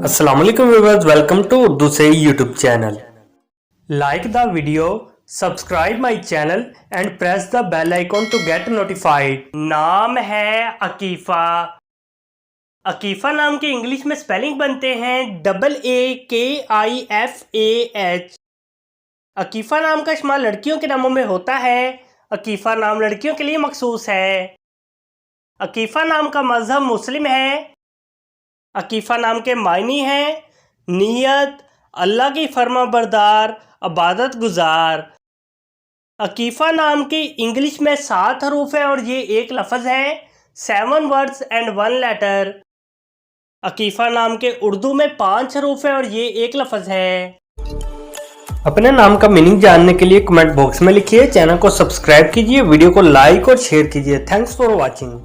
अस्सलाम वालेकुम viewers, welcome to Urdu से YouTube channel. Like the video, subscribe my channel and press the bell icon to get notified. नाम है अकीफ़ा। अकीफ़ा नाम के इंग्लिश में स्पेलिंग बनते हैं AAKIFAH। अकीफ़ा नाम का इस्तेमाल लड़कियों के नामों में होता है। अकीफ़ा नाम लड़कियों के लिए मखसूस है। अकीफ़ा नाम का मज़हब मुस्लिम है। अकीफ़ा नाम के मायने हैं नीयत, अल्लाह की फर्माबरदार, इबादत गुजार। अकीफ़ा नाम की इंग्लिश में 7 हरूफ है और ये एक लफ्ज़ है। 7 वर्ड्स एंड 1 लेटर। अकीफ़ा नाम के उर्दू में 5 हरूफ है और ये एक लफ्ज़ है। अपने नाम का मीनिंग जानने के लिए कमेंट बॉक्स में लिखिए। चैनल को सब्सक्राइब कीजिए, वीडियो को लाइक और शेयर कीजिए। Thanks for watching.